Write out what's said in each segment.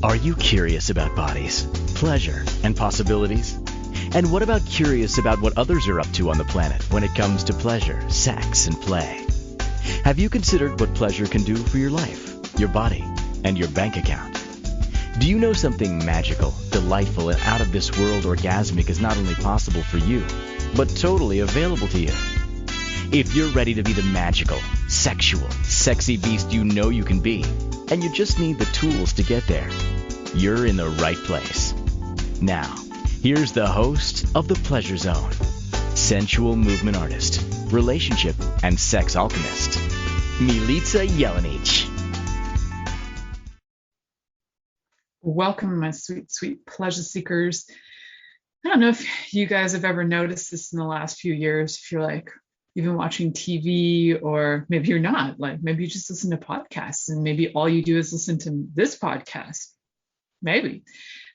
Are you curious about bodies, pleasure, and possibilities? And what about curious about what others are up to on the planet when it comes to pleasure, sex, and play? Have you considered what pleasure can do for your life, your body, and your bank account? Do you know something magical, delightful, and out of this world orgasmic is not only possible for you, but totally available to you? If you're ready to be the magical, sexual, sexy beast you know you can be, and you just need the tools to get there, you're in the right place. Now, here's the host of The Pleasure Zone, sensual movement artist, relationship and sex alchemist, Milica Jelenic. Welcome, my sweet, sweet pleasure seekers. I don't know if you guys have ever noticed this in the last few years, if you're like, you've been watching TV, or maybe you're not, like maybe you just listen to podcasts and maybe all you do is listen to this podcast, maybe.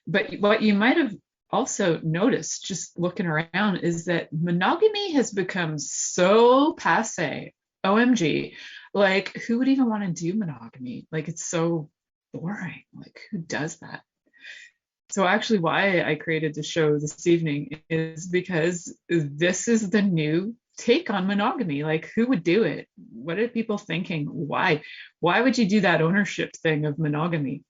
But what you might have also noticed just looking around is that monogamy has become so passé. OMG, like who would even want to do monogamy? Like it's so boring. Like who does that? So actually why I created the show this evening is because this is the new take on monogamy. Like who would do it? What are people thinking? Why would you do that ownership thing of monogamy?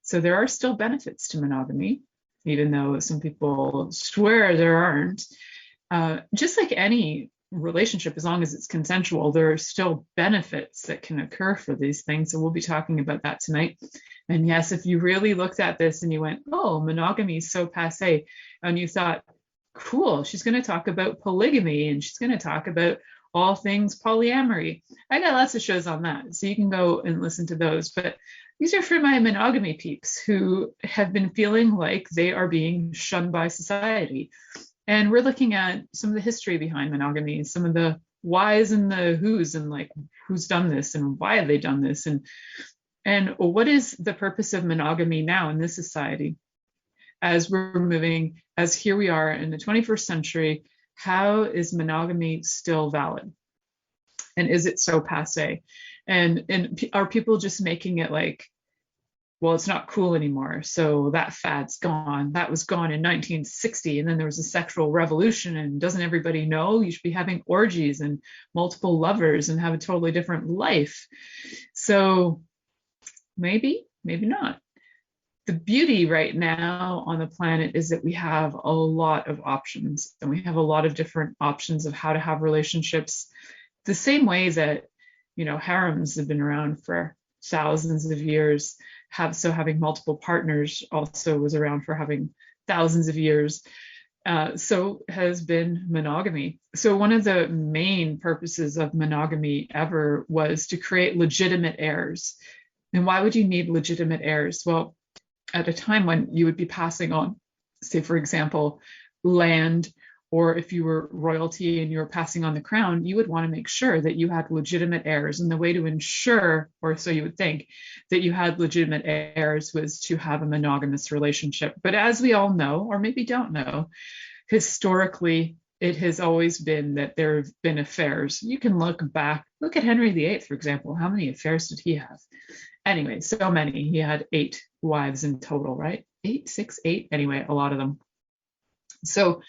So there are still benefits to monogamy, even though some people swear there aren't. Just like any relationship, as long as it's consensual, there are still benefits that can occur for these things. So we'll be talking about that tonight. And yes, if you really looked at this and you went, oh, monogamy is so passé, and you thought, cool, she's going to talk about polygamy and she's going to talk about all things polyamory. I got lots of shows on that, so you can go and listen to those. But these are for my monogamy peeps who have been feeling like they are being shunned by society. And we're looking at some of the history behind monogamy, some of the whys and the whos, and like who's done this and why have they done this, and what is the purpose of monogamy now in this society? As here we are in the 21st century, how is monogamy still valid? And is it so passé? And are people just making it like, well, it's not cool anymore, so that fad's gone. That was gone in 1960, and then there was a sexual revolution, and doesn't everybody know you should be having orgies and multiple lovers and have a totally different life? So maybe not. The beauty right now on the planet is that we have a lot of options, and we have a lot of different options of how to have relationships, the same way that, harems have been around for thousands of years. Having multiple partners also was around for having thousands of years. So has been monogamy. So one of the main purposes of monogamy ever was to create legitimate heirs. And why would you need legitimate heirs? Well, at a time when you would be passing on, say, for example, land, or if you were royalty and you were passing on the crown, you would want to make sure that you had legitimate heirs. And the way to ensure, or so you would think, that you had legitimate heirs was to have a monogamous relationship. But as we all know, or maybe don't know, historically, it has always been that there have been affairs. You can look back, look at Henry VIII, for example. How many affairs did he have? Anyway, so many. He had 8 wives in total, right? 8, 6, 8. Anyway, a lot of them. So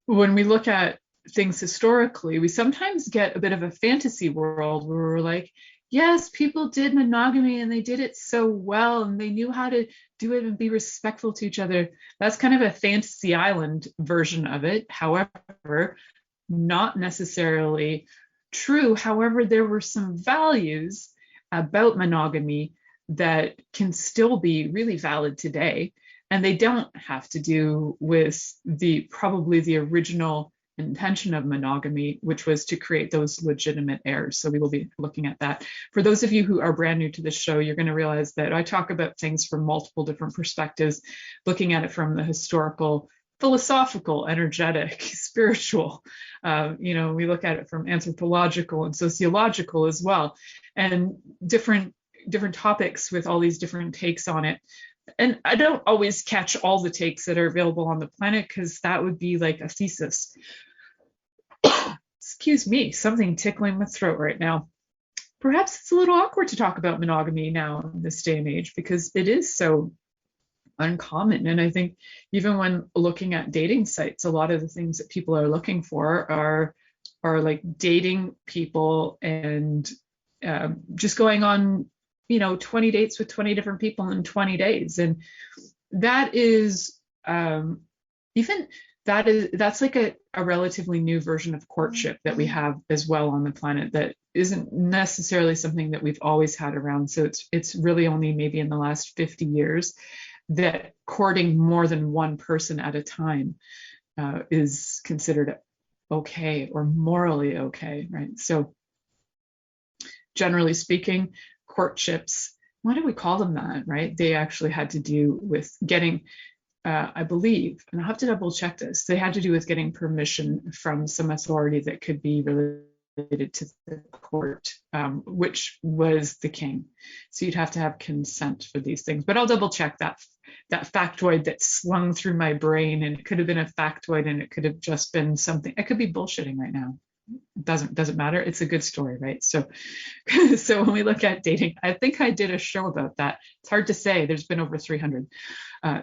when we look at things historically, we sometimes get a bit of a fantasy world where we're like, yes, people did monogamy and they did it so well and they knew how to do it and be respectful to each other. That's kind of a fantasy island version of it. However, not necessarily true. However, there were some values about monogamy that can still be really valid today. And they don't have to do with probably the original intention of monogamy, which was to create those legitimate heirs. So we will be looking at that. For those of you who are brand new to this show, you're going to realize that I talk about things from multiple different perspectives, looking at it from the historical, philosophical, energetic, spiritual. We look at it from anthropological and sociological as well, and different topics with all these different takes on it. And I don't always catch all the takes that are available on the planet, because that would be like a thesis. Excuse me, something tickling my throat right now. perhaps it's a little awkward to talk about monogamy now in this day and age because it is so uncommon. And I think even when looking at dating sites, a lot of the things that people are looking for are like dating people and just going on, 20 dates with 20 different people in 20 days. And that is even that's like a relatively new version of courtship that we have as well on the planet that isn't necessarily something that we've always had around. So it's really only maybe in the last 50 years that courting more than one person at a time is considered okay or morally okay, right? So generally speaking, courtships, why do we call them that, right? They actually had to do with getting I believe, and I'll have to double check this, they had to do with getting permission from some authority that could be related to the court, which was the king. So you'd have to have consent for these things. But I'll double check that factoid that swung through my brain, and it could have been a factoid and it could have just been something. I could be bullshitting right now. It doesn't matter. It's a good story, right? So when we look at dating, I think I did a show about that. It's hard to say. There's been over 300.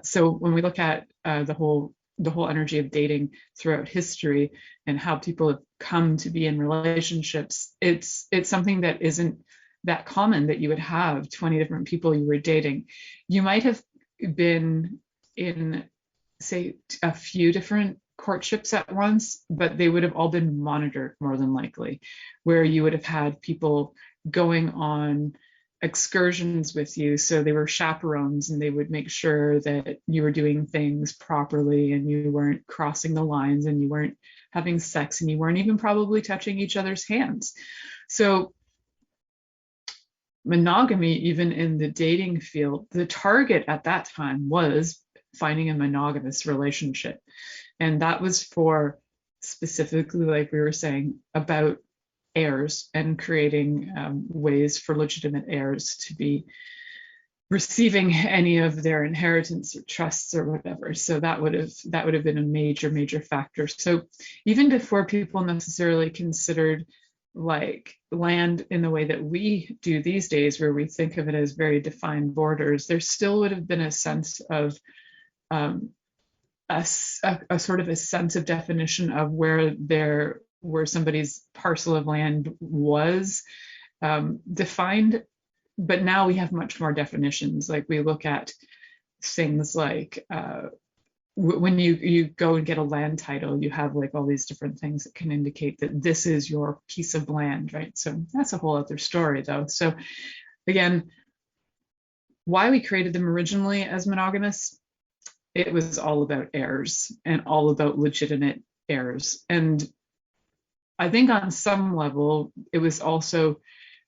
So when we look at the whole energy of dating throughout history and how people have come to be in relationships, it's something that isn't that common that you would have 20 different people you were dating. You might have been in, say, a few different courtships at once, but they would have all been monitored more than likely, where you would have had people going on excursions with you. So they were chaperones and they would make sure that you were doing things properly and you weren't crossing the lines and you weren't having sex and you weren't even probably touching each other's hands. So monogamy, even in the dating field, the target at that time was finding a monogamous relationship. And that was for specifically, like we were saying, about heirs and creating ways for legitimate heirs to be receiving any of their inheritance or trusts or whatever. So that would have been a major factor. So even before people necessarily considered like land in the way that we do these days, where we think of it as very defined borders, there still would have been a sense of a sort of a sense of definition of where somebody's parcel of land was defined. But now we have much more definitions. Like we look at things like when you go and get a land title, you have like all these different things that can indicate that this is your piece of land, right? So that's a whole other story though. So again, why we created them originally as monogamous, it was all about heirs and all about legitimate heirs. And I think on some level, it was also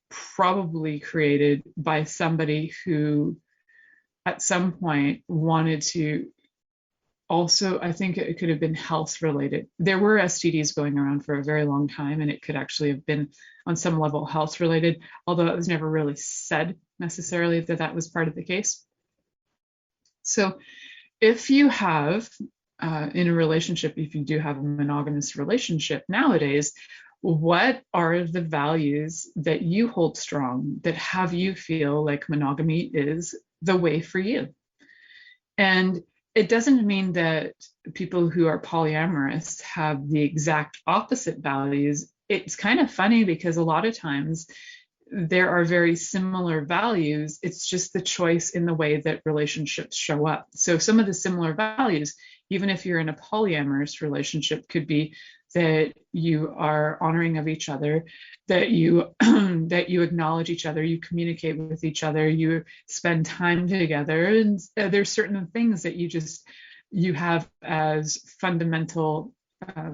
probably created by somebody who at some point wanted to also, I think it could have been health related. There were STDs going around for a very long time, and it could actually have been on some level health related, although it was never really said necessarily that that was part of the case. So if you have in a relationship, if you do have a monogamous relationship nowadays, what are the values that you hold strong that have you feel like monogamy is the way for you? And it doesn't mean that people who are polyamorous have the exact opposite values. It's kind of funny because a lot of times there are very similar values. It's just the choice in the way that relationships show up. So some of the similar values, even if you're in a polyamorous relationship, could be that you are honoring of each other, that you that you acknowledge each other, you communicate with each other, you spend time together, and there's certain things that you have as fundamental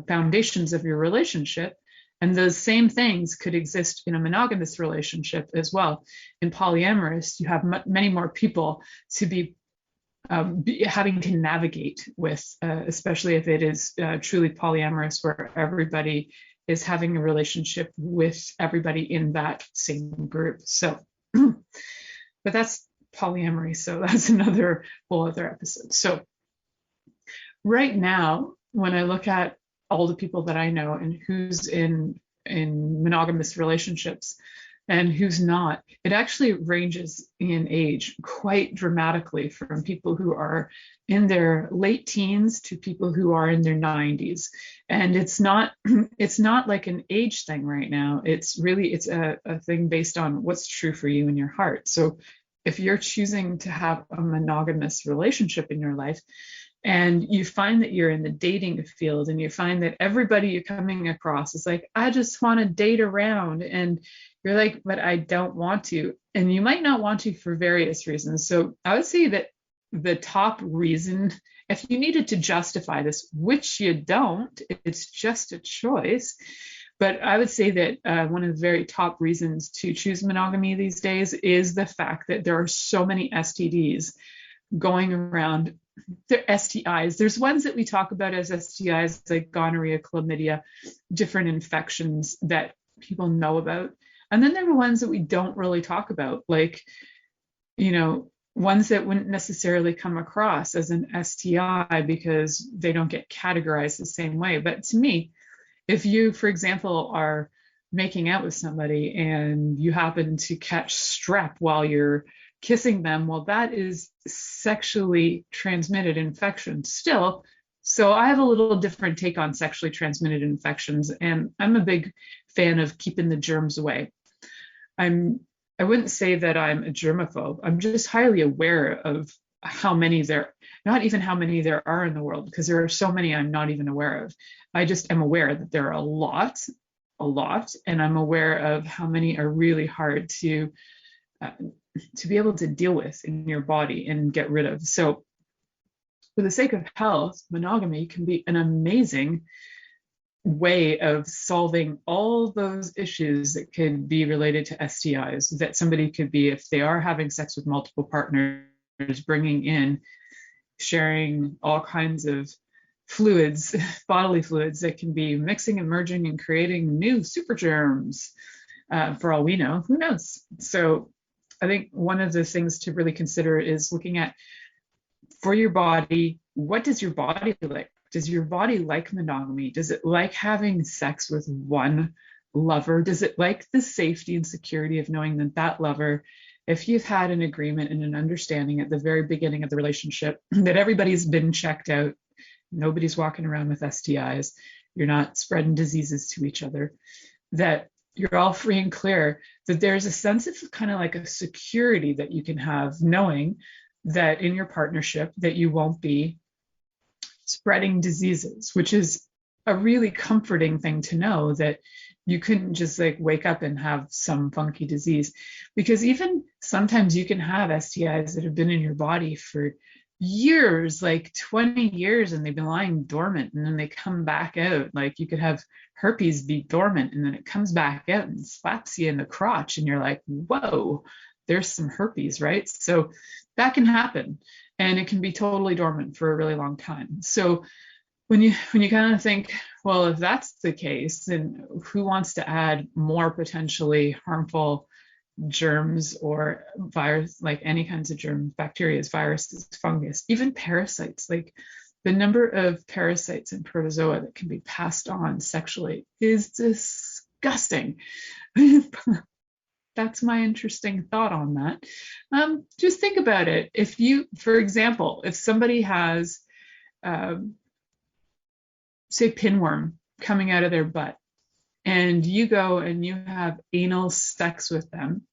foundations of your relationship. And those same things could exist in a monogamous relationship as well. In polyamorous, you have many more people to be having to navigate with, especially if it is truly polyamorous, where everybody is having a relationship with everybody in that same group. So, but that's polyamory. So that's another whole other episode. So right now, when I look at all the people that I know and who's in monogamous relationships, and who's not. It actually ranges in age quite dramatically from people who are in their late teens to people who are in their 90s. And it's not it's not like an age thing right now. It's a thing based on what's true for you in your heart. So if you're choosing to have a monogamous relationship in your life, and you find that you're in the dating field and you find that everybody you're coming across is like, I just want to date around, and you're like, but I don't want to, and you might not want to for various reasons. So I would say that the top reason, if you needed to justify this, which you don't, it's just a choice, but I would say that one of the very top reasons to choose monogamy these days is the fact that there are so many STDs going around. They're STIs. There's ones that we talk about as STIs, like gonorrhea, chlamydia, different infections that people know about. And then there are ones that we don't really talk about, like, ones that wouldn't necessarily come across as an STI because they don't get categorized the same way. But to me, if you, for example, are making out with somebody and you happen to catch strep while you're kissing them, well, that is sexually transmitted infection still. So I have a little different take on sexually transmitted infections, and I'm a big fan of keeping the germs away. I wouldn't say that I'm a germaphobe. I'm just highly aware of how many not even how many there are in the world, because there are so many I'm not even aware of. I just am aware that there are a lot, and I'm aware of how many are really hard to be able to deal with in your body and get rid of. So for the sake of health, monogamy can be an amazing way of solving all those issues that could be related to STIs, that somebody could be, if they are having sex with multiple partners, bringing in, sharing all kinds of fluids, bodily fluids that can be mixing and merging and creating new super germs. For all we know, who knows? So I think one of the things to really consider is looking at, for your body, what does your body like? Does your body like monogamy? Does it like having sex with one lover? Does it like the safety and security of knowing that that lover, if you've had an agreement and an understanding at the very beginning of the relationship, that everybody's been checked out, nobody's walking around with STIs, you're not spreading diseases to each other, that you're all free and clear, that there's a sense of kind of like a security that you can have, knowing that in your partnership that you won't be spreading diseases, which is a really comforting thing to know, that you couldn't just like wake up and have some funky disease. Because even sometimes you can have STIs that have been in your body for years, like 20 years, and they've been lying dormant, and then they come back out. Like you could have herpes be dormant and then it comes back out and slaps you in the crotch, and you're like, whoa, there's some herpes, right? So that can happen, and it can be totally dormant for a really long time. So when you kind of think, well, if that's the case, then who wants to add more potentially harmful germs or virus, like any kinds of germs, bacteria, viruses, fungus, even parasites? Like the number of parasites and protozoa that can be passed on sexually is disgusting. That's my interesting thought on that. Just think about it. If you, for example, if somebody has, say, pinworm coming out of their butt, and you go and you have anal sex with them,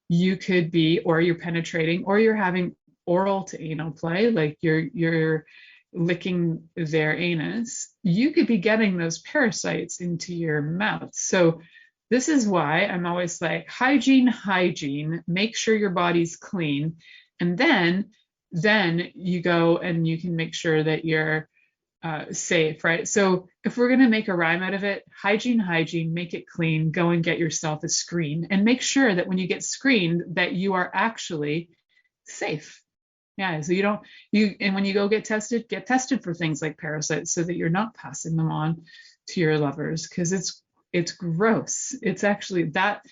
you could be, or you're penetrating, or you're having oral to anal play, like you're licking their anus, you could be getting those parasites into your mouth. So this is why I'm always like, hygiene, make sure your body's clean. And then you go and you can make sure that you're safe, right? So if we're going to make a rhyme out of it, hygiene, make it clean, go and get yourself a screen, and make sure that when you get screened that you are actually safe. Yeah, so and when you go get tested for things like parasites, so that you're not passing them on to your lovers, because it's gross. It's actually that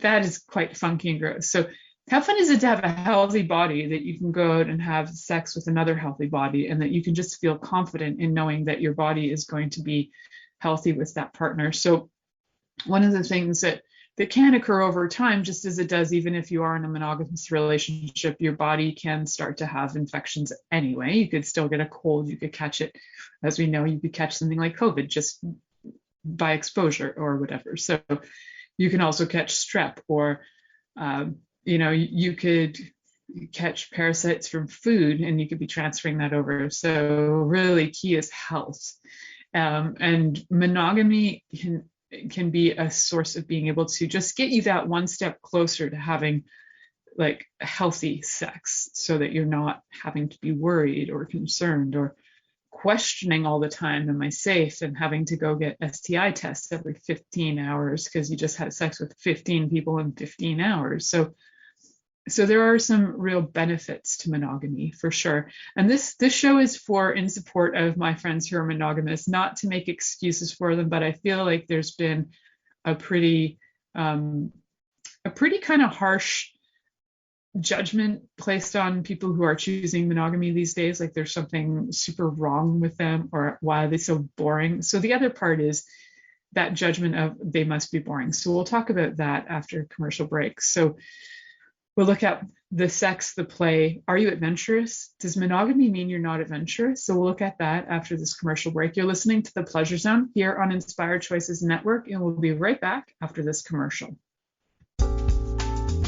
is quite funky and gross. So how fun is it to have a healthy body that you can go out and have sex with another healthy body, and that you can just feel confident in knowing that your body is going to be healthy with that partner? So one of the things that that can occur over time, just as it does even if you are in a monogamous relationship. Your body can start to have infections anyway. You could still get a cold, you could catch it. As we know, you could catch something like COVID just by exposure or whatever. So you can also catch strep, or you could catch parasites from food and you could be transferring that over. So really key is health. And monogamy can be a source of being able to just get you that one step closer to having like healthy sex, so that you're not having to be worried or concerned or questioning all the time, am I safe, and having to go get STI tests every 15 hours because you just had sex with 15 people in 15 hours. So there are some real benefits to monogamy for sure. And this show is in support of my friends who are monogamous, not to make excuses for them, but I feel like there's been a pretty kind of harsh judgment placed on people who are choosing monogamy these days, like there's something super wrong with them, or why are they so boring. So the other part is that judgment of they must be boring. So we'll talk about that after commercial breaks. So we'll look at the sex, the play. Are you adventurous? Does monogamy mean you're not adventurous? So we'll look at that after this commercial break. You're listening to The Pleasure Zone here on Inspired Choices Network, and we'll be right back after this commercial.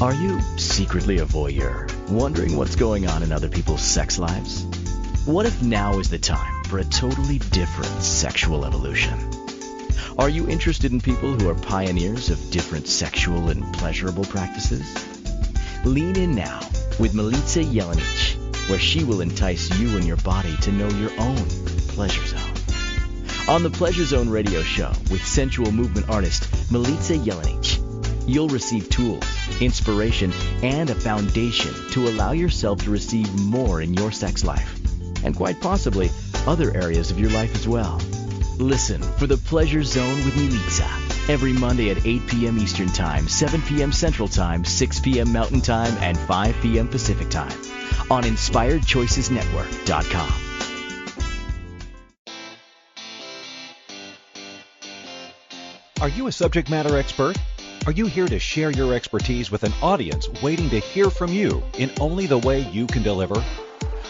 Are you secretly a voyeur, wondering what's going on in other people's sex lives? What if now is the time for a totally different sexual evolution? Are you interested in people who are pioneers of different sexual and pleasurable practices? Lean in now with Milica Jelenic, where she will entice you and your body to know your own pleasure zone. On the Pleasure Zone radio show with sensual movement artist Milica Jelenic, you'll receive tools, inspiration, and a foundation to allow yourself to receive more in your sex life, and quite possibly other areas of your life as well. Listen for The Pleasure Zone with Milica every Monday at 8 p.m. Eastern Time, 7 p.m. Central Time, 6 p.m. Mountain Time, and 5 p.m. Pacific Time on InspiredChoicesNetwork.com. Are you a subject matter expert? Are you here to share your expertise with an audience waiting to hear from you in only the way you can deliver?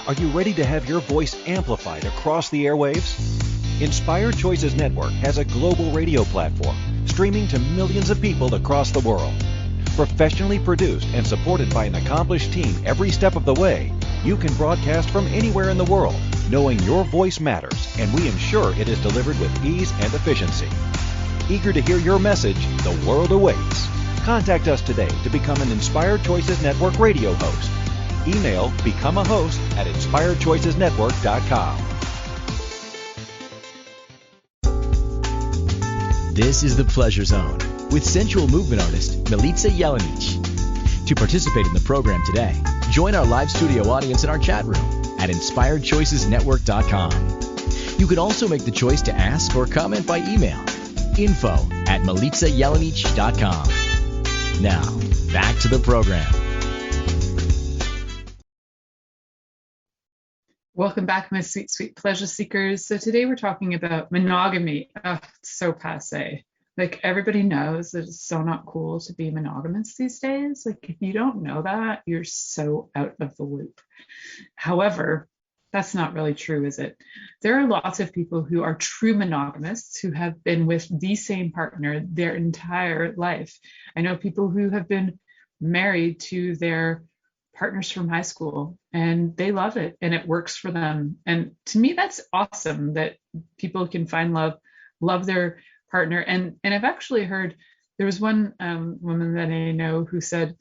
Are you ready to have your voice amplified across the airwaves? Inspired Choices Network has a global radio platform streaming to millions of people across the world. Professionally produced and supported by an accomplished team every step of the way, you can broadcast from anywhere in the world, knowing your voice matters, and we ensure it is delivered with ease and efficiency. Eager to hear your message, the world awaits. Contact us today to become an Inspired Choices Network radio host. Email become a host at inspiredchoicesnetwork.com. This is The Pleasure Zone with sensual movement artist Milica Jelenic. To participate in the program today, join our live studio audience in our chat room at inspiredchoicesnetwork.com. You can also make the choice to ask or comment by email. info@milicajelenic.com. Now, back to the program. Welcome back, my sweet, sweet pleasure seekers. So today we're talking about monogamy. Oh, it's so passé. Like, everybody knows that it's so not cool to be monogamous these days. Like, if you don't know that, you're so out of the loop. However, that's not really true, is it? There are lots of people who are true monogamists who have been with the same partner their entire life. I know people who have been married to their partners from high school and they love it and it works for them. And to me, that's awesome that people can find love their partner. And I've actually heard, there was one woman that I know who said,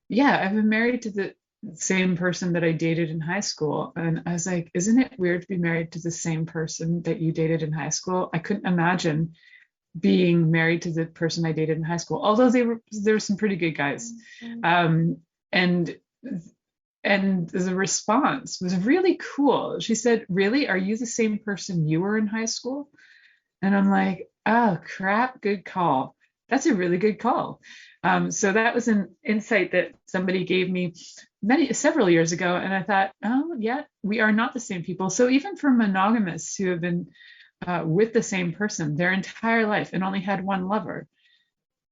yeah, I've been married to the same person that I dated in high school. And I was like, isn't it weird to be married to the same person that you dated in high school? I couldn't imagine being married to the person I dated in high school, although there were some pretty good guys. And the response was really cool. She said, really, are you the same person you were in high school? And I'm like, oh crap, good call. That's a really good call. So that was an insight that somebody gave me several years ago. And I thought, oh yeah, we are not the same people. So even for monogamists who have been with the same person their entire life and only had one lover,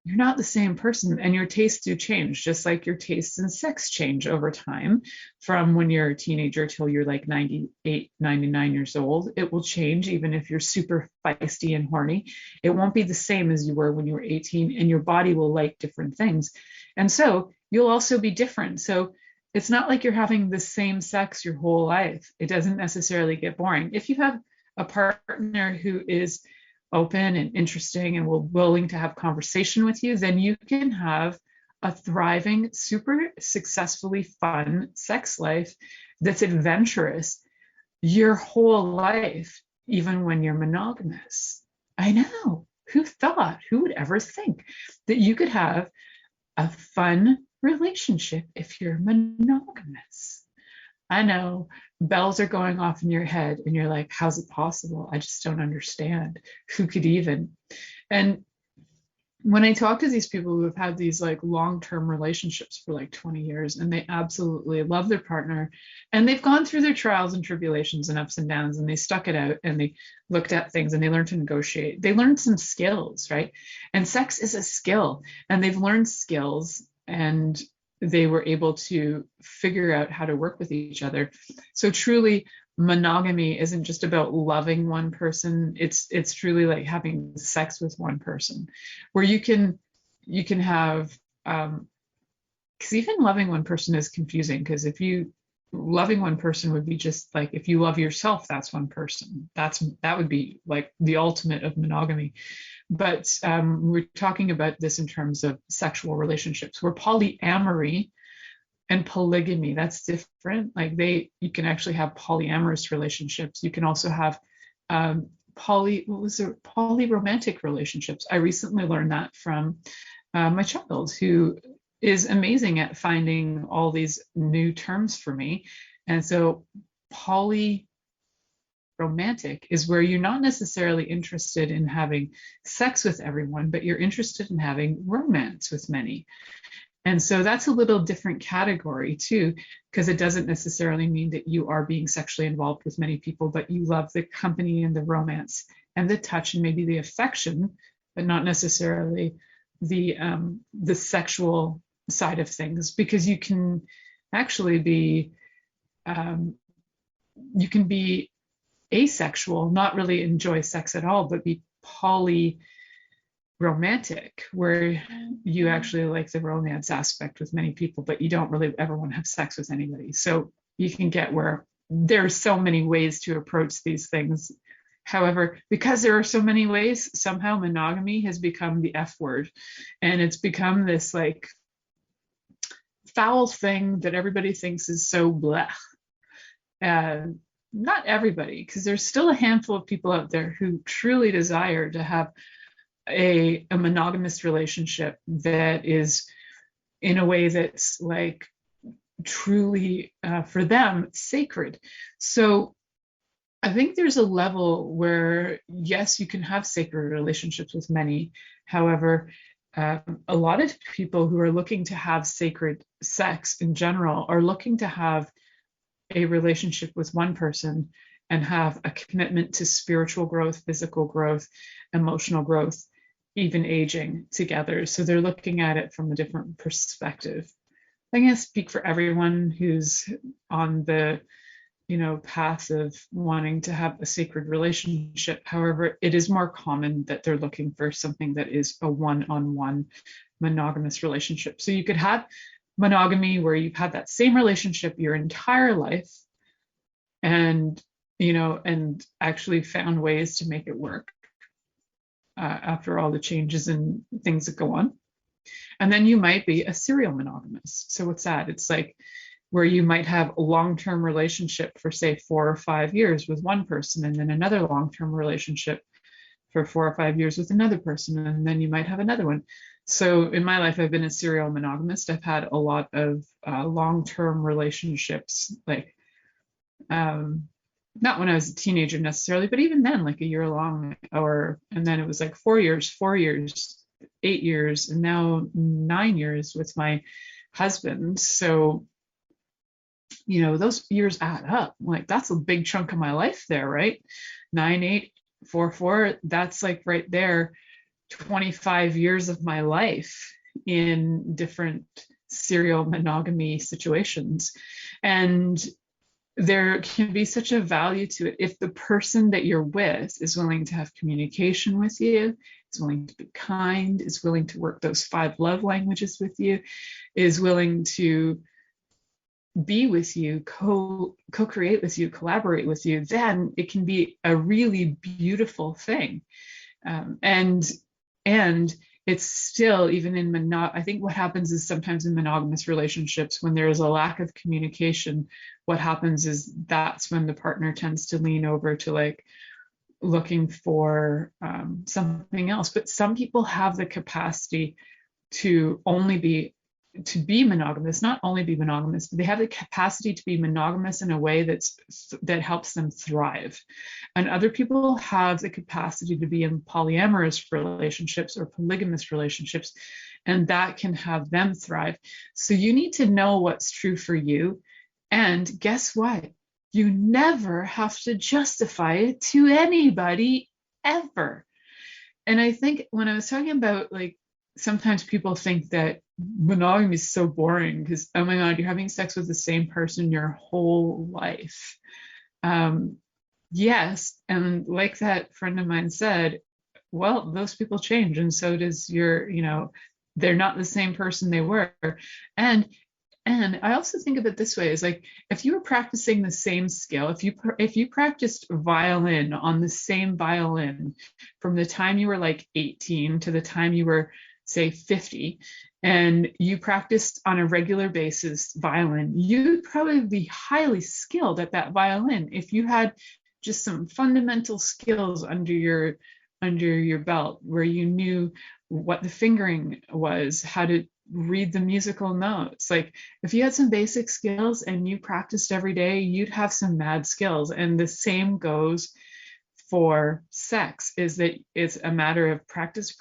you're not the same person, and your tastes do change, just like your tastes in sex change over time. From when you're a teenager till you're like 98, 99 years old, it will change. Even if you're super feisty and horny, it won't be the same as you were when you were 18, and your body will like different things. And so you'll also be different. So it's not like you're having the same sex your whole life. It doesn't necessarily get boring. If you have a partner who is open and interesting and willing to have conversation with you, then you can have a thriving, super successfully fun sex life that's adventurous your whole life, even when you're monogamous. I know. Who thought? Who would ever think that you could have a fun relationship if you're monogamous? I know bells are going off in your head and you're like, how's it possible? I just don't understand. Who could even? And when I talk to these people who have had these like long-term relationships for like 20 years, and they absolutely love their partner, and they've gone through their trials and tribulations and ups and downs, and they stuck it out, and they looked at things, and they learned to negotiate. They learned some skills, right? And sex is a skill, and they've learned skills, and they were able to figure out how to work with each other. So truly, monogamy isn't just about loving one person. It's truly like having sex with one person, where you can have because even loving one person is confusing, because if you loving one person would be just like, if you love yourself, that's one person. That would be like the ultimate of monogamy. But we're talking about this in terms of sexual relationships, where polyamory and polygamy, that's different. Like you can actually have polyamorous relationships. You can also have polyromantic relationships. I recently learned that from my child, who is amazing at finding all these new terms for me. And so polyromantic is where you're not necessarily interested in having sex with everyone, but you're interested in having romance with many. And so that's a little different category too, because it doesn't necessarily mean that you are being sexually involved with many people, but you love the company and the romance and the touch and maybe the affection, but not necessarily the sexual side of things. Because you can actually be you can be asexual, not really enjoy sex at all, but be romantic, where you actually like the romance aspect with many people, but you don't really ever want to have sex with anybody. So you can get where there's so many ways to approach these things. However, because there are so many ways, somehow monogamy has become the F word, and it's become this like foul thing that everybody thinks is so blech. Not everybody, because there's still a handful of people out there who truly desire to have a monogamous relationship that is in a way that's like truly for them sacred. So I think there's a level where, yes, you can have sacred relationships with many. However, a lot of people who are looking to have sacred sex in general are looking to have a relationship with one person and have a commitment to spiritual growth, physical growth, emotional growth, even aging together. So they're looking at it from a different perspective. I'm going to speak for everyone who's on the path of wanting to have a sacred relationship. However, it is more common that they're looking for something that is a one-on-one monogamous relationship. So you could have monogamy where you've had that same relationship your entire life, and and actually found ways to make it work after all the changes and things that go on. And then you might be a serial monogamous. So what's that? It's like where you might have a long-term relationship for say 4 or 5 years with one person, and then another long-term relationship for 4 or 5 years with another person, and then you might have another one. So in my life, I've been a serial monogamist. I've had a lot of long-term relationships, like not when I was a teenager necessarily, but even then, like a year long, and then it was like 4 years, 4 years, 8 years, and now 9 years with my husband. So, those years add up. Like that's a big chunk of my life there, right? 9, 8, 4, 4, that's like right there. 25 years of my life in different serial monogamy situations. And there can be such a value to it if the person that you're with is willing to have communication with you, is willing to be kind, is willing to work those 5 love languages with you, is willing to be with you, co-create with you, collaborate with you, then it can be a really beautiful thing. And it's still, even in I think what happens is sometimes in monogamous relationships, when there is a lack of communication, what happens is that's when the partner tends to lean over to like looking for something else. But some people have the capacity to be monogamous, not only be monogamous, but they have the capacity to be monogamous in a way that helps them thrive. And other people have the capacity to be in polyamorous relationships or polygamous relationships, and that can have them thrive. So you need to know what's true for you. And guess what? You never have to justify it to anybody ever. And I think when I was talking about, like, sometimes people think that monogamy is so boring because, oh my God, you're having sex with the same person your whole life. Yes. And like that friend of mine said, well, those people change. And so does they're not the same person they were. And I also think of it this way, is like, if you were practicing the same skill, if you practiced violin on the same violin from the time you were like 18 to the time you were, say, 50, and you practiced on a regular basis violin, you'd probably be highly skilled at that violin if you had just some fundamental skills under your belt, where you knew what the fingering was, how to read the musical notes. Like, if you had some basic skills and you practiced every day, you'd have some mad skills. And the same goes for sex, is that it's a matter of practice,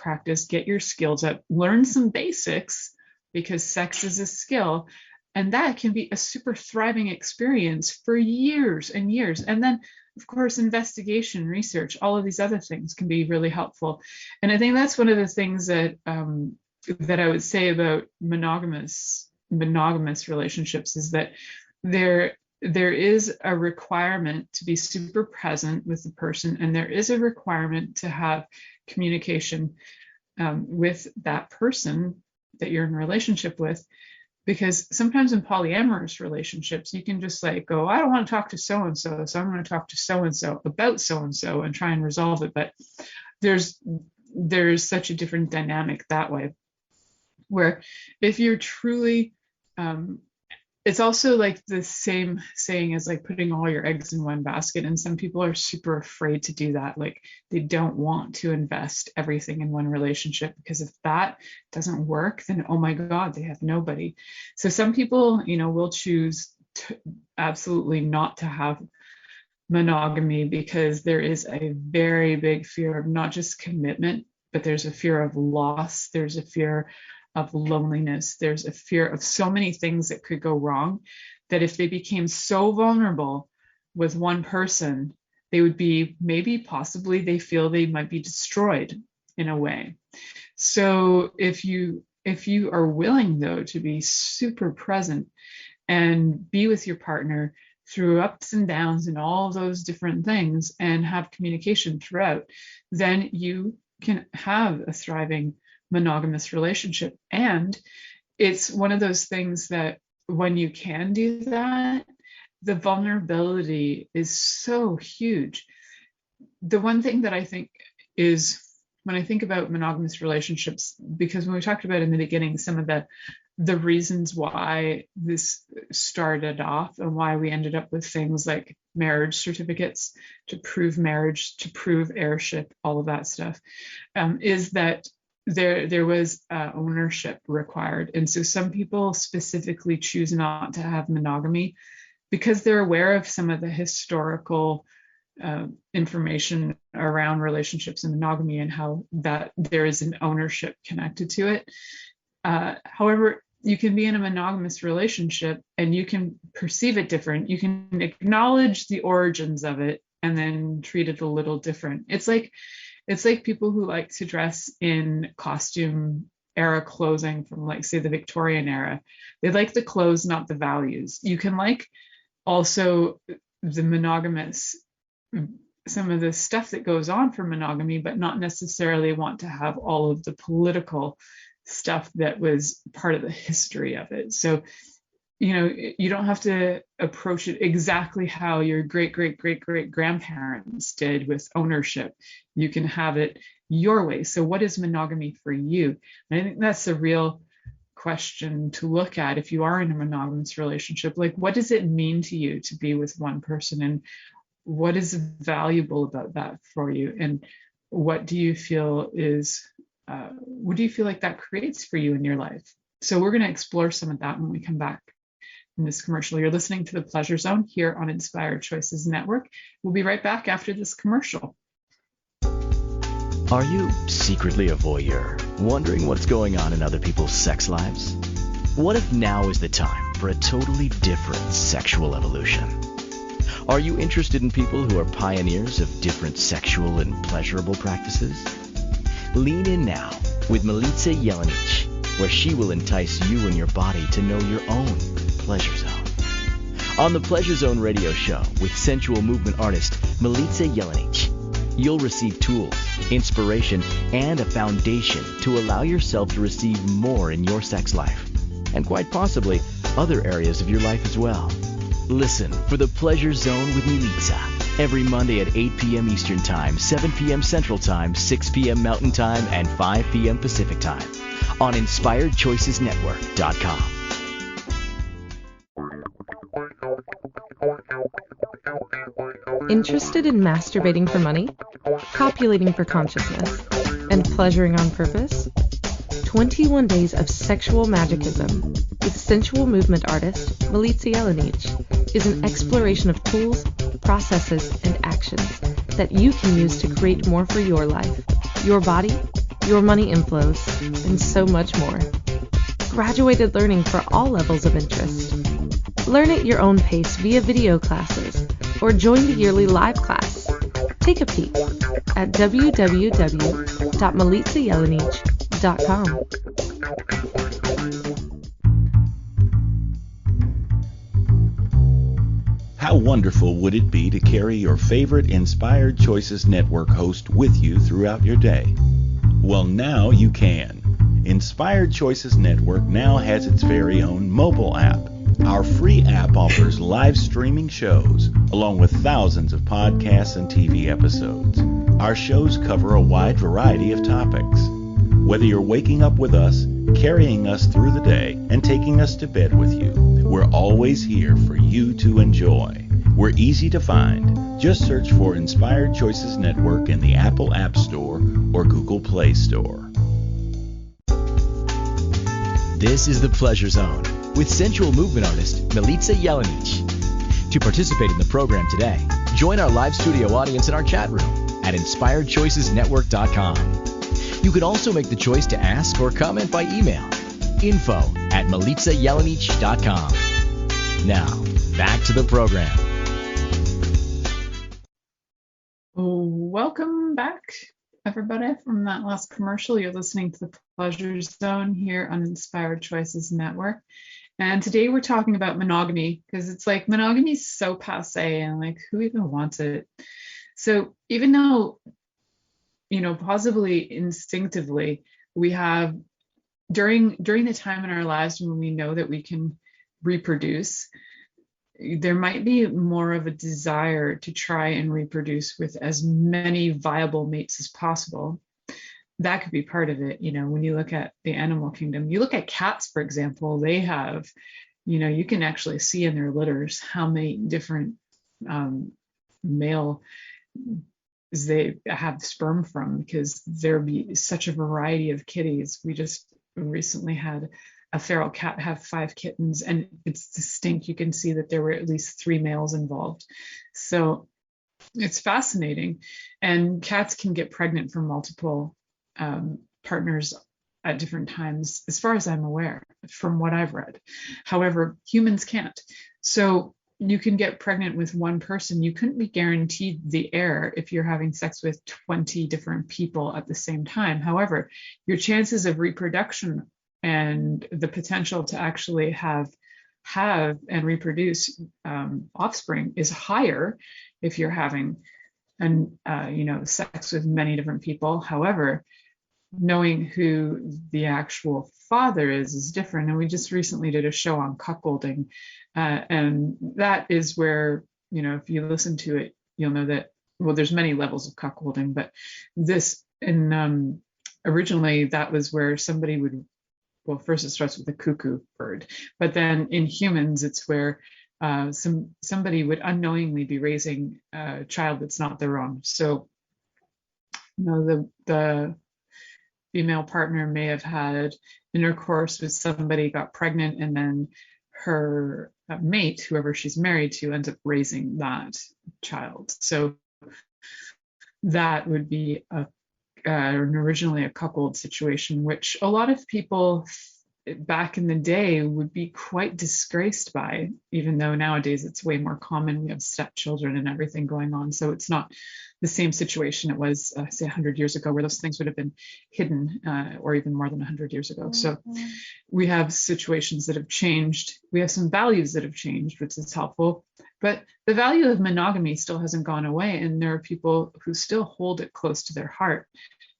get your skills up, learn some basics, because sex is a skill, and that can be a super thriving experience for years and years. And then, of course, investigation, research, all of these other things can be really helpful. And I think that's one of the things that I would say about monogamous relationships, is that there is a requirement to be super present with the person, and there is a requirement to have communication with that person that you're in a relationship with. Because sometimes in polyamorous relationships, you can just like go, I don't want to talk to so-and-so, so I'm going to talk to so-and-so about so-and-so and try and resolve it. But there's such a different dynamic that way, where if you're truly, it's also like the same saying as like putting all your eggs in one basket. And some people are super afraid to do that. Like, they don't want to invest everything in one relationship, because if that doesn't work, then, oh my God, they have nobody. So some people, will choose to absolutely not to have monogamy, because there is a very big fear of not just commitment, but there's a fear of loss. There's a fear of loneliness. There's a fear of so many things that could go wrong, that if they became so vulnerable with one person, they would be, possibly they feel they might be destroyed in a way. So if you are willing, though, to be super present and be with your partner through ups and downs and all those different things, and have communication throughout, then you can have a thriving monogamous relationship. And it's one of those things that when you can do that, the vulnerability is so huge. The one thing that I think is, when I think about monogamous relationships, because when we talked about in the beginning some of the reasons why this started off and why we ended up with things like marriage certificates to prove marriage, to prove heirship, all of that stuff, is that there was ownership required. And so some people specifically choose not to have monogamy because they're aware of some of the historical information around relationships and monogamy, and how that there is an ownership connected to it. However, you can be in a monogamous relationship and you can perceive it different. You can acknowledge the origins of it and then treat it a little different. It's like It's like people who like to dress in costume era clothing from, like, say, the Victorian era. They like the clothes, not the values. You can like also the monogamous, some of the stuff that goes on for monogamy, but not necessarily want to have all of the political stuff that was part of the history of it. So, you don't have to approach it exactly how your great great great great grandparents did with ownership. You can have it your way. So what is monogamy for you? And I think that's a real question to look at if you are in a monogamous relationship. Like, what does it mean to you to be with one person, and what is valuable about that for you, and what do you feel is what do you feel like that creates for you in your life? So we're going to explore some of that when we come back in this commercial. You're listening to The Pleasure Zone here on Inspired Choices Network. We'll be right back after this commercial. Are you secretly a voyeur, wondering what's going on in other people's sex lives? What if now is the time for a totally different sexual evolution? Are you interested in people who are pioneers of different sexual and pleasurable practices? Lean in now with Milica Jelenic, where she will entice you and your body to know your own pleasure zone. On the Pleasure Zone radio show with sensual movement artist Milica Jelenic, you'll receive tools, inspiration, and a foundation to allow yourself to receive more in your sex life, and quite possibly other areas of your life as well. Listen for the Pleasure Zone with Milica every Monday at 8 p.m. Eastern Time, 7 p.m. Central Time, 6 p.m. Mountain Time, and 5 p.m. Pacific Time on InspiredChoicesNetwork.com. Interested in masturbating for money, copulating for consciousness, and pleasuring on purpose? 21 Days of Sexual Magicism with sensual movement artist Milica Jelenic is an exploration of tools, processes, and actions that you can use to create more for your life, your body, your money inflows, and so much more. Graduated learning for all levels of interest. Learn at your own pace via video classes or join the yearly live class. Take a peek at www.milicajelenic.com. How wonderful would it be to carry your favorite Inspired Choices Network host with you throughout your day? Well, now you can. Inspired Choices Network now has its very own mobile app. Our free app offers live streaming shows, along with thousands of podcasts and TV episodes. Our shows cover a wide variety of topics. Whether you're waking up with us, carrying us through the day, and taking us to bed with you, we're always here for you to enjoy. We're easy to find. Just search for Inspired Choices Network in the Apple App Store or Google Play Store. This is The Pleasure Zone with sensual movement artist Milica Jelenic. To participate in the program today, join our live studio audience in our chat room at InspiredChoicesNetwork.com. You can also make the choice to ask or comment by email, info@MilicaJelenic.com. Now, back to the program. Welcome back, everybody, from that last commercial. You're listening to The Pleasure Zone here on Inspired Choices Network. And today we're talking about monogamy, because it's like monogamy is so passé, and like, who even wants it? So even though, possibly instinctively, we have during the time in our lives when we know that we can reproduce, there might be more of a desire to try and reproduce with as many viable mates as possible. That could be part of it. When you look at the animal kingdom, you look at cats, for example, they have, you can actually see in their litters how many different male they have sperm from, because there be such a variety of kitties. We just recently had a feral cat have 5 kittens, and it's distinct. You can see that there were at least 3 males involved. So it's fascinating. And cats can get pregnant from multiple partners at different times, as far as I'm aware, from what I've read. However, humans can't. So you can get pregnant with one person. You couldn't be guaranteed the heir if you're having sex with 20 different people at the same time. However, your chances of reproduction and the potential to actually have and reproduce offspring is higher if you're having sex with many different people. However, knowing who the actual father is different. And we just recently did a show on cuckolding, and that is where, if you listen to it, you'll know that, well, there's many levels of cuckolding, but this, in originally that was where somebody would, well, first it starts with a cuckoo bird, but then in humans it's where somebody would unknowingly be raising a child that's not their own. So the female partner may have had intercourse with somebody, got pregnant, and then her mate, whoever she's married to, ends up raising that child. So that would be originally a cuckold situation, which a lot of people back in the day would be quite disgraced by, even though nowadays it's way more common. We have stepchildren and everything going on. So it's not the same situation it was, say, 100 years ago, where those things would have been hidden, or even more than 100 years ago. So we have situations that have changed. We have some values that have changed, which is helpful. But the value of monogamy still hasn't gone away. And there are people who still hold it close to their heart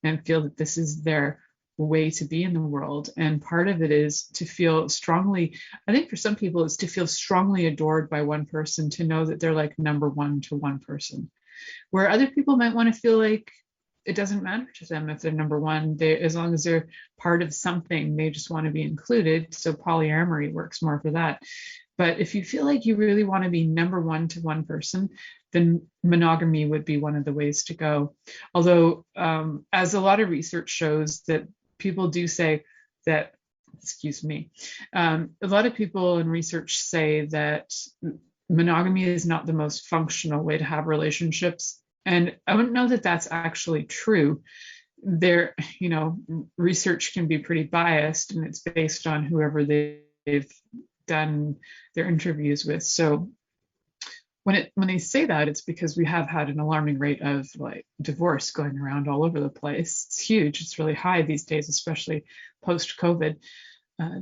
and feel that this is their way to be in the world. And part of it is to feel strongly, I think for some people, it's to feel strongly adored by one person, to know that they're like number one to one person. Where other people might want to feel like it doesn't matter to them if they're number one, as long as they're part of something, they just want to be included. So polyamory works more for that. But if you feel like you really want to be number one to one person, then monogamy would be one of the ways to go. Although, as a lot of research shows, that people do say that, a lot of people in research say that monogamy is not the most functional way to have relationships. And I wouldn't know that that's actually true. There, research can be pretty biased, and it's based on whoever they've done their interviews with. So when they say that, it's because we have had an alarming rate of like divorce going around all over the place. It's huge. It's really high these days, especially post-COVID.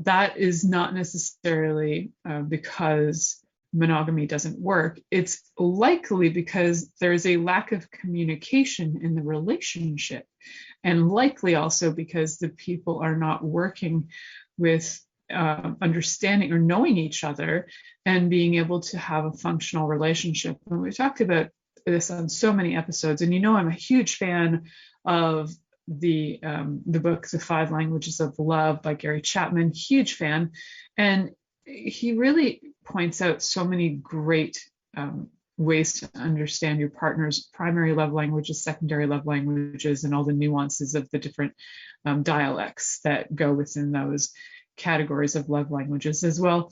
That is not necessarily because monogamy doesn't work. It's likely because there's a lack of communication in the relationship, and likely also because the people are not working with understanding or knowing each other and being able to have a functional relationship. And we talked about this on so many episodes, and I'm a huge fan of the book The 5 Languages of Love by Gary Chapman. Huge fan. And he really points out so many great ways to understand your partner's primary love languages, secondary love languages, and all the nuances of the different dialects that go within those categories of love languages as well.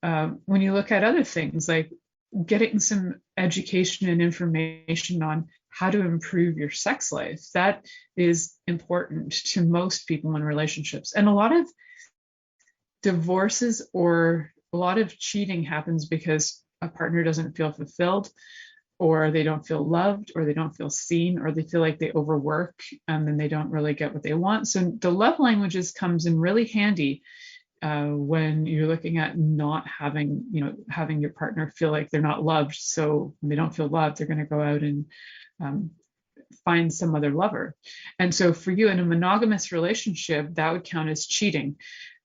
When you look at other things like getting some education and information on how to improve your sex life, that is important to most people in relationships. And a lot of divorces or a lot of cheating happens because a partner doesn't feel fulfilled, or they don't feel loved, or they don't feel seen, or they feel like they overwork and then they don't really get what they want. So the love languages comes in really handy when you're looking at not having your partner feel like they're not loved. So when they don't feel loved, they're going to go out and find some other lover. And so for you in a monogamous relationship, that would count as cheating,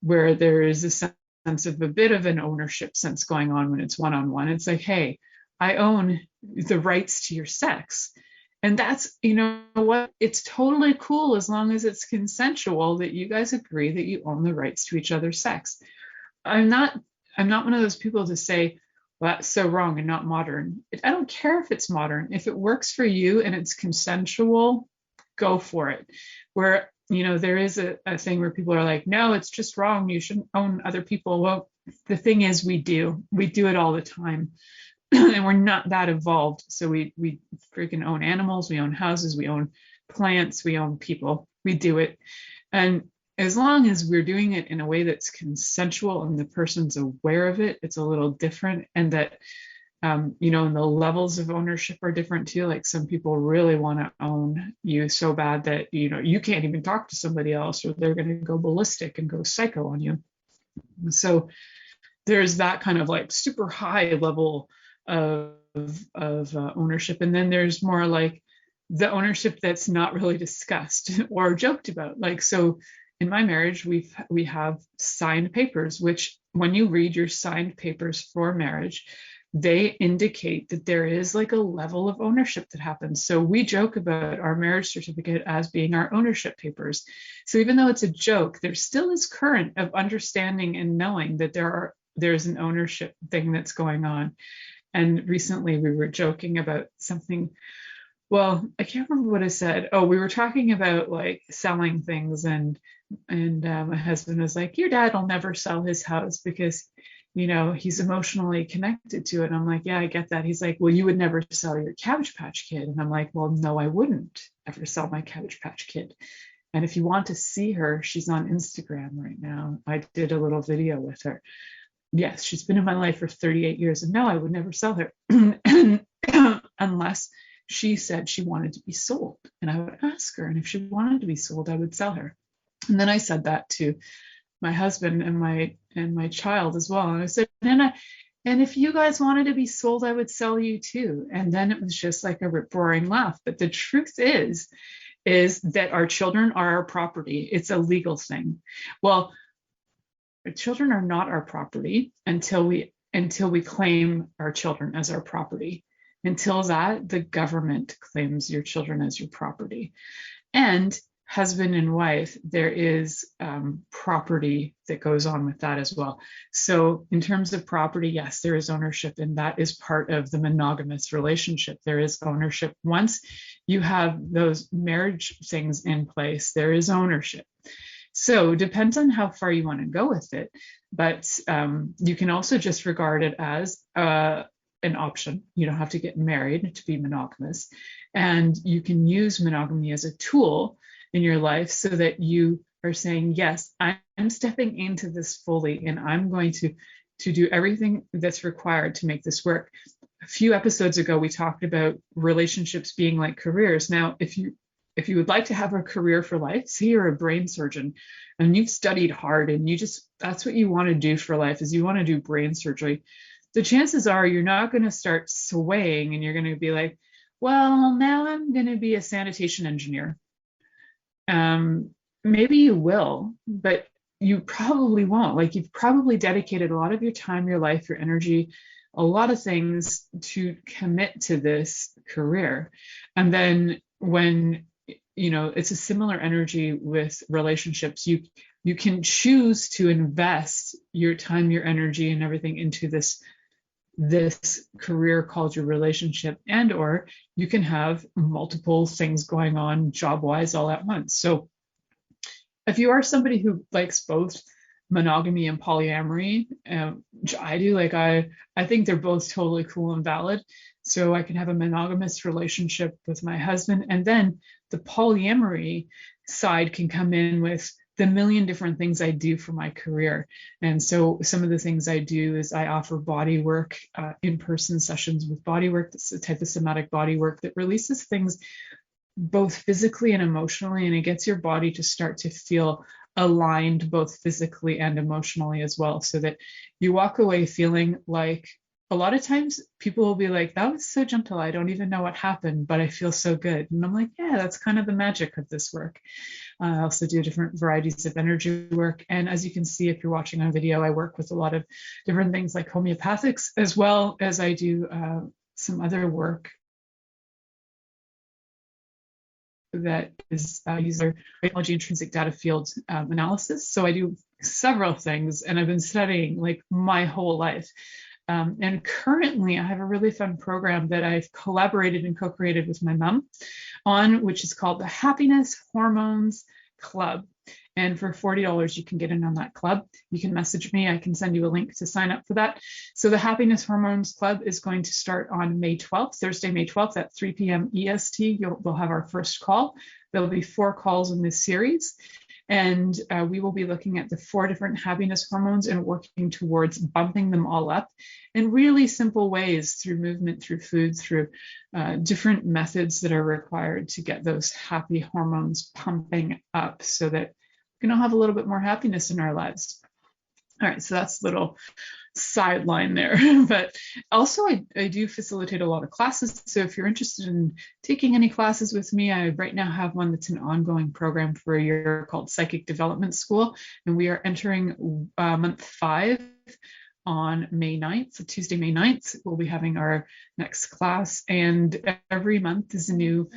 where there is a sense of a bit of an ownership sense going on when it's one-on-one. It's like, hey, I own the rights to your sex. And that's, it's totally cool as long as it's consensual, that you guys agree that you own the rights to each other's sex. I'm not one of those people to say, well, that's so wrong and not modern. I don't care if it's modern. If it works for you and it's consensual, go for it. Where, there is a thing where people are like, no, it's just wrong. You shouldn't own other people. Well, the thing is, we do it all the time. And we're not that evolved. So we freaking own animals, we own houses, we own plants, we own people. We do it. And as long as we're doing it in a way that's consensual and the person's aware of it, it's a little different. And that And the levels of ownership are different too. Like some people really want to own you so bad that, you can't even talk to somebody else, or they're going to go ballistic and go psycho on you. So there's that kind of like super high level of ownership. And then there's more like the ownership that's not really discussed or joked about. Like, so in my marriage, we have signed papers, which when you read your signed papers for marriage, they indicate that there is like a level of ownership that happens. So we joke about our marriage certificate as being our ownership papers. So even though it's a joke, there still is current of understanding and knowing that there's an ownership thing that's going on. And recently we were joking about something. Well, I can't remember what I said. Oh, we were talking about like selling things, and my husband was like, "Your dad will never sell his house because, he's emotionally connected to it." And I'm like, "Yeah, I get that." He's like, "Well, you would never sell your Cabbage Patch Kid." And I'm like, "Well, no, I wouldn't ever sell my Cabbage Patch Kid. And if you want to see her, she's on Instagram right now. I did a little video with her. Yes, she's been in my life for 38 years, and no, I would never sell her unless she said she wanted to be sold, and I would ask her, and if she wanted to be sold, I would sell her." And then I said that to my husband and my child as well, and I said, and if you guys wanted to be sold, I would sell you too. And then it was just like a rip-roaring laugh. But the truth is that our children are our property. It's a legal thing. Well, our children are not our property until we claim our children as our property. Until that, the government claims your children as your property. And husband and wife, there is property that goes on with that as well. So in terms of property, yes, there is ownership, and that is part of the monogamous relationship. There is ownership. Once you have those marriage things in place, there is ownership. So it depends on how far you want to go with it, but you can also just regard it as an option. You don't have to get married to be monogamous, and you can use monogamy as a tool in your life so that you are saying, yes, I'm stepping into this fully, and I'm going to do everything that's required to make this work. A few episodes ago, we talked about relationships being like careers. Now, if you would like to have a career for life, say you're a brain surgeon and you've studied hard and that's what you want to do for life, is you want to do brain surgery. The chances are you're not going to start swaying and you're going to be like, well, now I'm going to be a sanitation engineer. Maybe you will, but you probably won't. Like, you've probably dedicated a lot of your time, your life, your energy, a lot of things to commit to this career. And then when, it's a similar energy with relationships, you can choose to invest your time, your energy, and everything into this career called your relationship, and or you can have multiple things going on job-wise all at once. So if you are somebody who likes both monogamy and polyamory, which I do, like I think they're both totally cool and valid. So I can have a monogamous relationship with my husband, and then the polyamory side can come in with the million different things I do for my career. And so some of the things I do is I offer body work, in-person sessions with body work. That's a type of somatic body work that releases things both physically and emotionally, and it gets your body to start to feel aligned both physically and emotionally as well, so that you walk away feeling like, a lot of times people will be like, that was so gentle, I don't even know what happened, but I feel so good. And I'm like, yeah, that's kind of the magic of this work. I also do different varieties of energy work. And as you can see, if you're watching on video, I work with a lot of different things like homeopathics, as well as I do some other work that is user radiology intrinsic data field analysis. So I do several things, and I've been studying like my whole life. And currently I have a really fun program that I've collaborated and co-created with my mom on, which is called the Happiness Hormones Club. And for $40, you can get in on that club. You can message me. I can send you a link to sign up for that. So the Happiness Hormones Club is going to start on May 12th, Thursday, May 12th at 3 p.m. EST. We'll have our first call. There'll be 4 calls in this series. And we will be looking at the 4 different happiness hormones and working towards bumping them all up in really simple ways through movement, through food, through different methods that are required to get those happy hormones pumping up so that we can all have a little bit more happiness in our lives. All right, so that's a little sideline there. But also I do facilitate a lot of classes. So if you're interested in taking any classes with me, I right now have one that's an ongoing program for a year called Psychic Development School. And we are entering month 5 on May 9th, so Tuesday, May 9th. We'll be having our next class. And every month is a new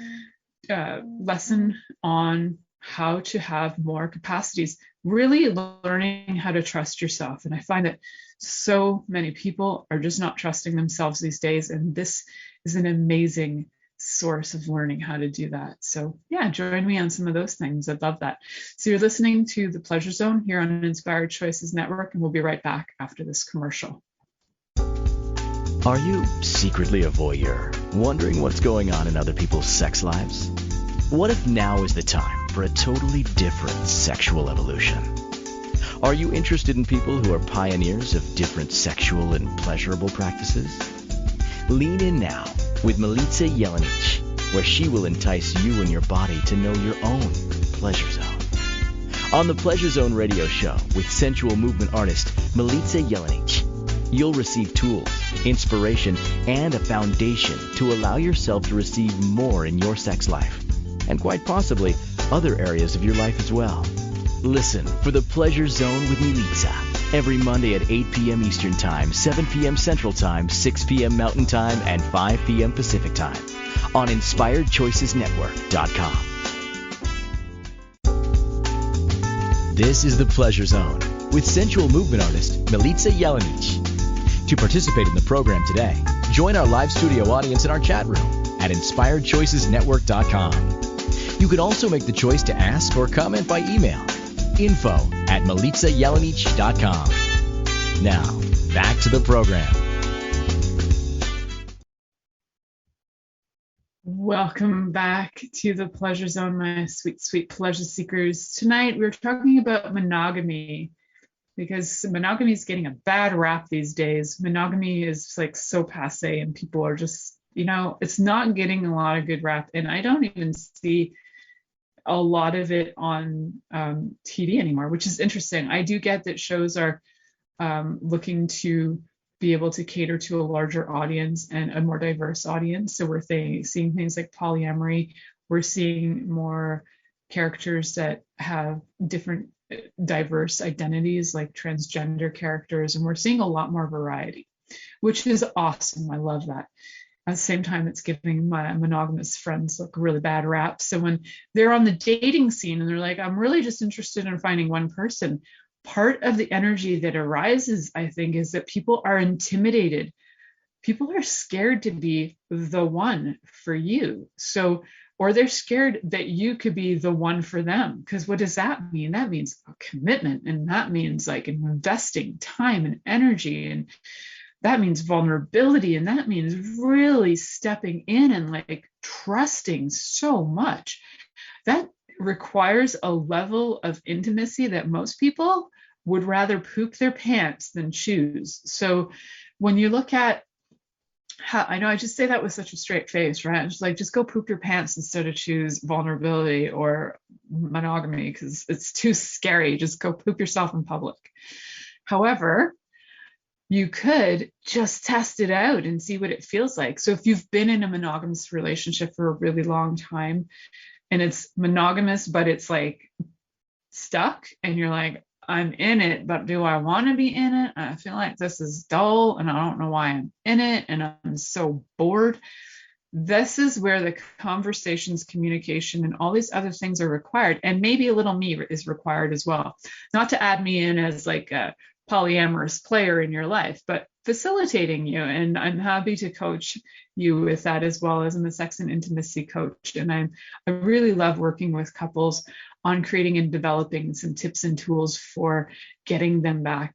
lesson on how to have more capacities, really learning how to trust yourself. And I find that so many people are just not trusting themselves these days. And this is an amazing source of learning how to do that. So yeah, join me on some of those things. I'd love that. So you're listening to The Pleasure Zone here on Inspired Choices Network, and we'll be right back after this commercial. Are you secretly a voyeur, wondering what's going on in other people's sex lives? What if now is the time for a totally different sexual evolution? Are you interested in people who are pioneers of different sexual and pleasurable practices? Lean in now with Milica Jelenic, where she will entice you and your body to know your own pleasure zone. On the Pleasure Zone radio show with sensual movement artist Milica Jelenic, you'll receive tools, inspiration, and a foundation to allow yourself to receive more in your sex life, and quite possibly other areas of your life as well. Listen for The Pleasure Zone with Milica every Monday at 8 p.m. Eastern Time, 7 p.m. Central Time, 6 p.m. Mountain Time, and 5 p.m. Pacific Time on InspiredChoicesNetwork.com. This is The Pleasure Zone with sensual movement artist Milica Jelenic. To participate in the program today, join our live studio audience in our chat room at InspiredChoicesNetwork.com. You can also make the choice to ask or comment by email, info@MilicaJelenic.com. Now, back to the program. Welcome back to The Pleasure Zone, my sweet, sweet pleasure seekers. Tonight, we're talking about monogamy, because monogamy is getting a bad rap these days. Monogamy is like so passé, and people are just, it's not getting a lot of good rap. And I don't even see a lot of it on TV anymore, which is interesting. I do get that shows are looking to be able to cater to a larger audience and a more diverse audience. So we're seeing things like polyamory. We're seeing more characters that have different diverse identities, like transgender characters, and we're seeing a lot more variety, which is awesome. I love that. At the same time, it's giving my monogamous friends like a really bad rap. So when they're on the dating scene and they're like, I'm really just interested in finding one person, part of the energy that arises, I think, is that people are intimidated. People are scared to be the one for you. So, or they're scared that you could be the one for them. Because what does that mean? That means a commitment. And that means like investing time and energy, and that means vulnerability, and that means really stepping in and like trusting so much. That requires a level of intimacy that most people would rather poop their pants than choose. So when you look at how, I know I just say that with such a straight face, right? It's like, just go poop your pants instead of choose vulnerability or monogamy, because it's too scary. Just go poop yourself in public. However, you could just test it out and see what it feels like. So if you've been in a monogamous relationship for a really long time and it's monogamous, but it's like stuck, and you're like, I'm in it, but do I want to be in it? I feel like this is dull and I don't know why I'm in it and I'm so bored. This is where the conversations, communication, and all these other things are required. And maybe a little me is required as well. Not to add me in as like a polyamorous player in your life, but facilitating you. And I'm happy to coach you with that, as well as I'm a sex and intimacy coach. And I really love working with couples on creating and developing some tips and tools for getting them back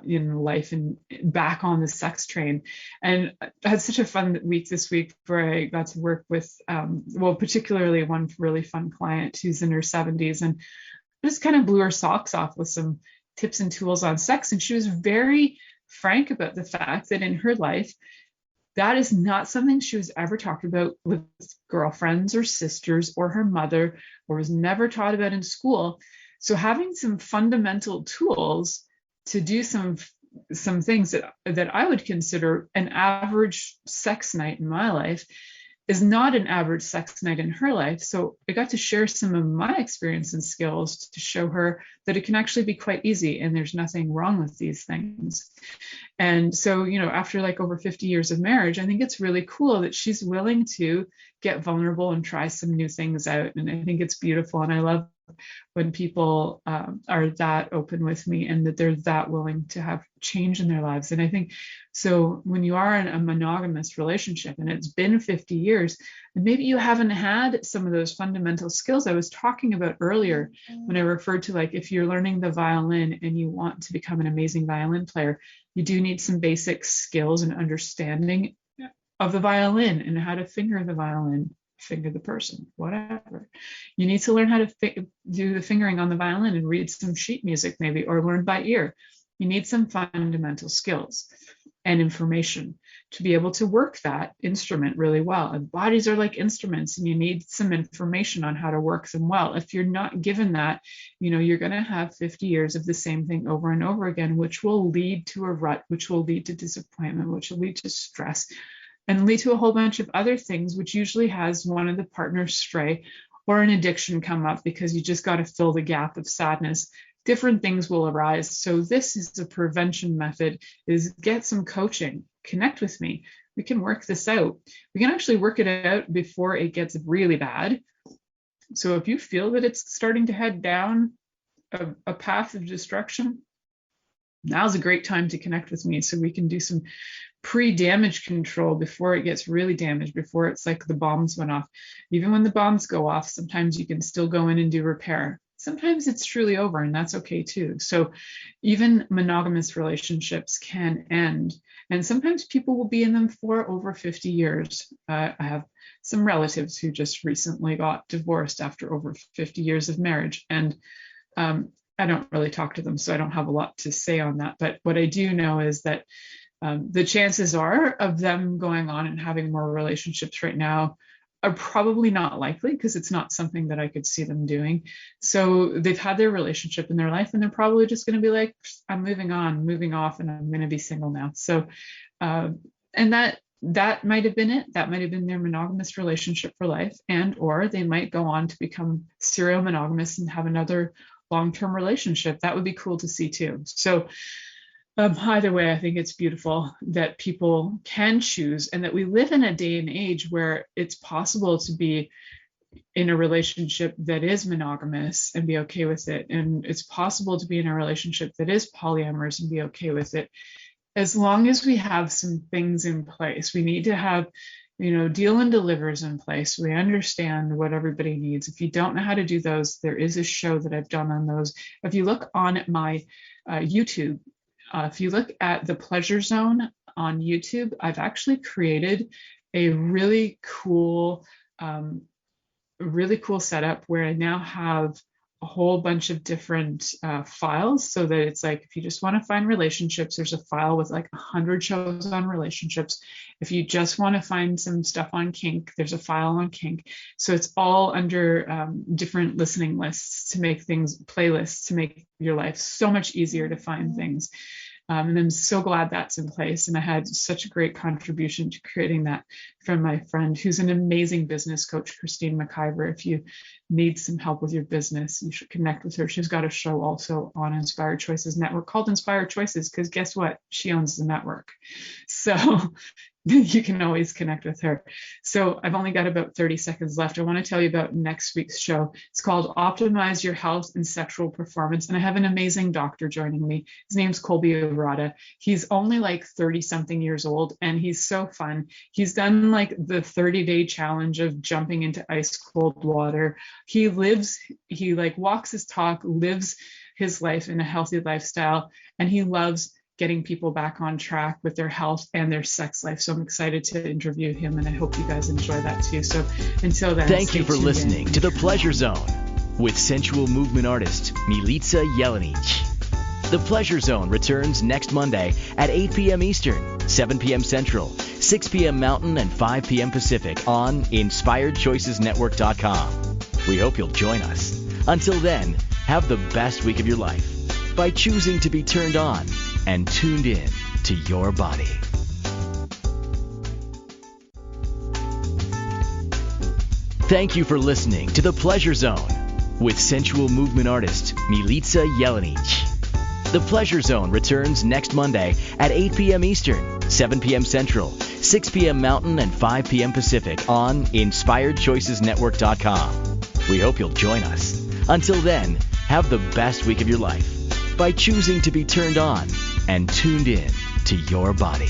in life and back on the sex train. And I had such a fun week this week where I got to work with, particularly one really fun client who's in her 70s. And just kind of blew her socks off with some tips and tools on sex. And she was very frank about the fact that in her life, that is not something she was ever talked about with girlfriends or sisters or her mother, or was never taught about in school. So having some fundamental tools to do some things that I would consider an average sex night in my life is not an average sex night in her life. So I got to share some of my experience and skills to show her that it can actually be quite easy and there's nothing wrong with these things. And so, after like over 50 years of marriage, I think it's really cool that she's willing to get vulnerable and try some new things out. And I think it's beautiful. And I love when people are that open with me and that they're that willing to have change in their lives. And I think so when you are in a monogamous relationship and it's been 50 years, and maybe you haven't had some of those fundamental skills I was talking about earlier when I referred to, like, if you're learning the violin and you want to become an amazing violin player, you do need some basic skills and understanding of the violin and how to finger the violin, finger the person, whatever. You need to learn how to do the fingering on the violin and read some sheet music maybe, or learn by ear. You need some fundamental skills and information to be able to work that instrument really well. And bodies are like instruments, and you need some information on how to work them well. If you're not given that, you're going to have 50 years of the same thing over and over again, which will lead to a rut, which will lead to disappointment, which will lead to stress, and lead to a whole bunch of other things, which usually has one of the partners stray or an addiction come up because you just got to fill the gap of sadness. Different things will arise. So this is a prevention method, is get some coaching, connect with me. We can work this out. We can actually work it out before it gets really bad. So if you feel that it's starting to head down a path of destruction, now's a great time to connect with me so we can do some pre-damage control before it gets really damaged, before it's like the bombs went off. Even when the bombs go off, sometimes you can still go in and do repair. Sometimes it's truly over, and that's okay too. So even monogamous relationships can end, and sometimes people will be in them for over 50 years. I have some relatives who just recently got divorced after over 50 years of marriage, and I don't really talk to them, so I don't have a lot to say on that. But what I do know is that the chances are of them going on and having more relationships right now are probably not likely, because it's not something that I could see them doing. So they've had their relationship in their life, and they're probably just going to be like, I'm moving on, moving off, and I'm going to be single now. So, and that might have been it. That might have been their monogamous relationship for life, and or they might go on to become serial monogamous and have another long-term relationship. That would be cool to see too. So either way, I think it's beautiful that people can choose, and that we live in a day and age where it's possible to be in a relationship that is monogamous and be okay with it. And it's possible to be in a relationship that is polyamorous and be okay with it, as long as we have some things in place. We need to have, deal and delivers in place. We understand what everybody needs. If you don't know how to do those, there is a show that I've done on those. If you look on my YouTube, if you look at the Pleasure Zone on YouTube, I've actually created a really cool setup where I now have a whole bunch of different files, so that it's like, if you just want to find relationships, there's a file with like 100 shows on relationships. If you just want to find some stuff on kink, there's a file on kink. So it's all under different listening lists to make things, playlists, to make your life so much easier to find things. And I'm so glad that's in place. And I had such a great contribution to creating that from my friend, who's an amazing business coach, Christine McIver. If you need some help with your business, you should connect with her. She's got a show also on Inspired Choices Network called Inspired Choices, because guess what? She owns the network. So you can always connect with her. So I've only got about 30 seconds left. I want to tell you about next week's show. It's called Optimize Your Health and Sexual Performance. And I have an amazing doctor joining me. His name's Colby Arata. He's only like 30 something years old, and he's so fun. He's done like the 30-day challenge of jumping into ice cold water. He like walks his talk, lives his life in a healthy lifestyle, and he loves getting people back on track with their health and their sex life. So I'm excited to interview him, and I hope you guys enjoy that too. So until then, thank you for listening to The Pleasure Zone. with sensual movement artist Milica Jelenic. The Pleasure Zone returns next Monday at 8 p.m. Eastern, 7 p.m. Central, 6 p.m. Mountain, and 5 p.m. Pacific on InspiredChoicesNetwork.com. We hope you'll join us. Until then, have the best week of your life by choosing to be turned on and tuned in to your body. Thank you for listening to The Pleasure Zone with sensual movement artist Milica Jelenic. The Pleasure Zone returns next Monday at 8 p.m. Eastern, 7 p.m. Central, 6 p.m. Mountain, and 5 p.m. Pacific on InspiredChoicesNetwork.com. We hope you'll join us. Until then, have the best week of your life by choosing to be turned on and tuned in to your body.